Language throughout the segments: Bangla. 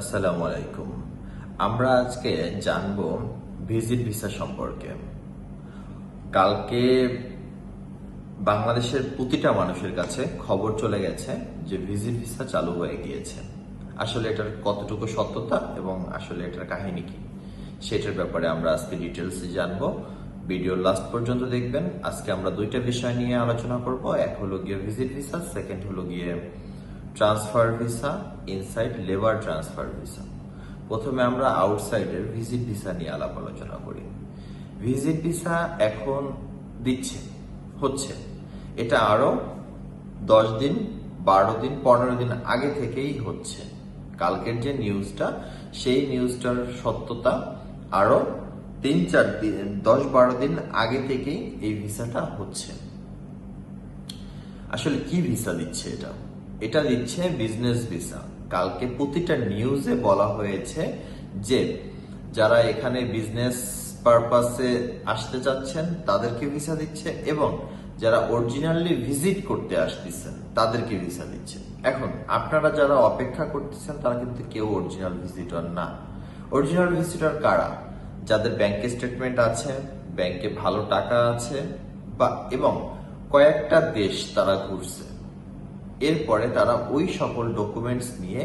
আসসালামু আলাইকুম। আমরা আজকে জানবো ভিজিট ভিসা সম্পর্কে। কালকে বাংলাদেশের প্রতিটা মানুষের কাছে খবর চলে গেছে যে ভিজিট ভিসা চালু হয়ে গিয়েছে। আসলে এটার কতটুকু সত্যতা এবং আসলে এটার কাহিনী কি সেটার ব্যাপারে আমরা আজকে ডিটেলসে জানবো। ভিডিওর লাস্ট পর্যন্ত দেখবেন। আজকে আমরা দুইটা বিষয় নিয়ে আলোচনা করব। এক হলো গিয়ে ভিজিট ভিসা, সেকেন্ড হলো গিয়ে transfer visa, inside labour transfer visa. প্রথমে আমরা আউটসাইডের ভিজিট ভিসা নিয়ে আলাপ আলোচনা করি। ভিজিট ভিসা এখন হচ্ছে এটা আরো 10 দিন, 12 দিন, 15 দিন আগে থেকেই হচ্ছে। কালকের যে নিউজটা, সেই নিউজটার সত্যতা আরো 3-4 দিন, 10-12 দিন আগে থেকেই এই ভিসাটা হচ্ছে। আসলে কি ভিসা দিচ্ছে এটা দিচ্ছে বিজনেস ভিসা। কালকে প্রতিটা নিউজে বলা হয়েছে যে যারা এখানে বিজনেস পারপাসে আসতে চাচ্ছেন তাদেরকে ভিসা দিচ্ছে, এবং যারা অরিজিনালি ভিজিট করতে আসতেছেন তাদেরকে ভিসা দিচ্ছে। এখন আপনারা যারা অপেক্ষা করতেছেন তারা কিন্তু কেউ অরিজিনাল ভিজিটর না। অরিজিনাল ভিজিটর কারা? যাদের ব্যাংকে স্টেটমেন্ট আছে, ব্যাংকে ভালো টাকা আছে, এবং কয়েকটা দেশ তারা ঘুরছে। এরপরে তারা ওই সকল ডকুমেন্টস নিয়ে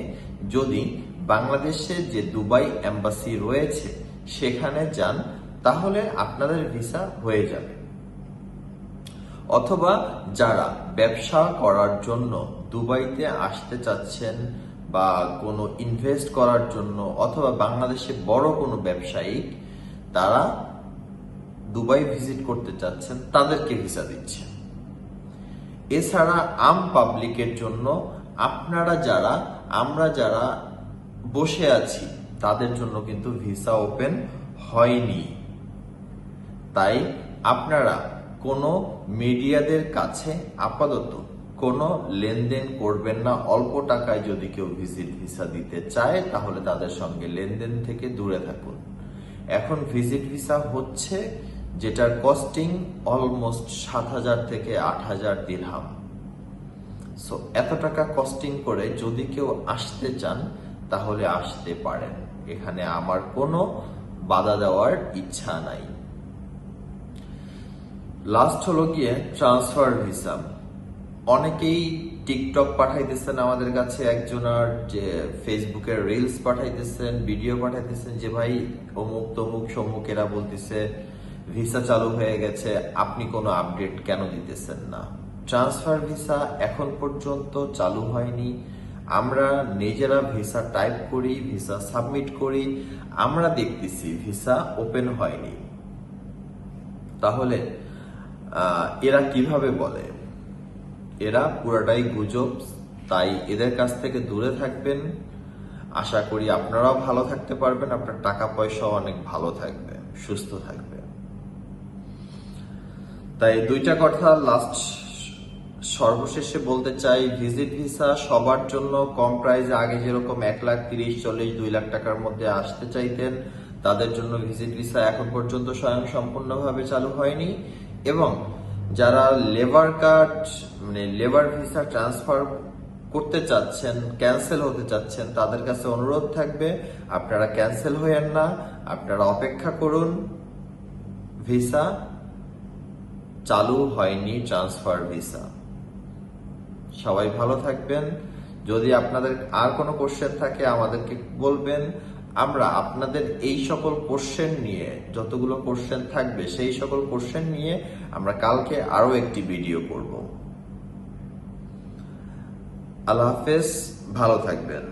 যদি বাংলাদেশে যে দুবাই এম্বাসি রয়েছে সেখানে যান, তাহলে আপনাদের ভিসা হয়ে যাবে। অথবা যারা ব্যবসা করার জন্য দুবাইতে আসতে চাচ্ছেন, বা কোনো ইনভেস্ট করার জন্য, অথবা বাংলাদেশে বড় কোনো ব্যবসায়িক তারা দুবাই ভিজিট করতে চাচ্ছেন, তাদেরকে ভিসা দিচ্ছে। এছাড়া আম পাবলিকের জন্য আমরা যারা বসে আছি তাদের জন্য কিন্তু ভিসা ওপেন হয়নি। তাই আপনারা কোনো মিডিয়াদের কাছে আপাতত কোনো লেনদেন করবেন না। অল্প টাকায় যদি কেউ ভিজিট ভিসা দিতে চায় তাহলে তাদের সঙ্গে লেনদেন থেকে দূরে থাকুন। এখন ভিজিট ভিসা হচ্ছে যেটার কস্টিং অলমোস্ট 7,000 থেকে 8,000 দিরহাম। সো এত টাকা কস্টিং করে যদি কেউ আসতে চান তাহলে আসতে পারেন। এখানে আমার কোনো বাধা দেওয়ার ইচ্ছা নাই। লাস্ট হলো গিয়ে ট্রান্সফার ভিসা। অনেকেই টিকটক পাঠাইতেছেন আমাদের কাছে, একজনের যে ফেসবুকের রিলস পাঠাইতেছেন, ভিডিও পাঠাইতেছেন যে ভাই অমুক তমুক সমুক এরা বলতেছে ভিসা চালু হয়ে গেছে, আপনি কোনো আপডেট কেন দিতেছেন না? ট্রান্সফার ভিসা এখন পর্যন্ত চালু হয়নি। আমরা নিজেরা ভিসা টাইপ করি, ভিসা সাবমিট করি, আমরা দেখতেছি ভিসা ওপেন হয়নি। তাহলে এরা কিভাবে বলে? এরা পুরাটাই গুজব। তাই এদের কাছ থেকে দূরে থাকবেন। আশা করি আপনারাও ভালো থাকতে পারবেন, আপনার টাকা পয়সাও অনেক ভালো থাকবে, সুস্থ থাকবে। তাই দুইটা কথা লাস্ট সর্বশেষে বলতে চাই। ভিজিট ভিসা সবার জন্য কম প্রাইসে, আগে যেরকম 1,30,000, 40,000, 2 লাখ টাকার মধ্যে আসতে চাইতেন তাদের জন্য ভিজিট ভিসা এখন পর্যন্ত স্বয়ং সম্পূর্ণভাবে চালু হয়নি। এবং যারা labour card labour visa transfer করতে চাচ্ছেন, ক্যান্সেল হতে চাচ্ছেন, তাদের কাছে অনুরোধ থাকবে আপনারা ক্যান্সেল হয়েন না, আপনারা অপেক্ষা করুন। ভিসা চালু হয়নি, ট্রান্সফার ভিসা। সবাই ভালো থাকবেন। যদি আপনাদের আর কোনো কোশ্চেন থাকে আমাদেরকে বলবেন। আমরা আপনাদের এই সকল কোশ্চেন নিয়ে, যতগুলো কোশ্চেন থাকবে সেই সকল কোশ্চেন নিয়ে আমরা কালকে আরো একটি ভিডিও করব। আল্লাহ হাফেজ, ভালো থাকবেন।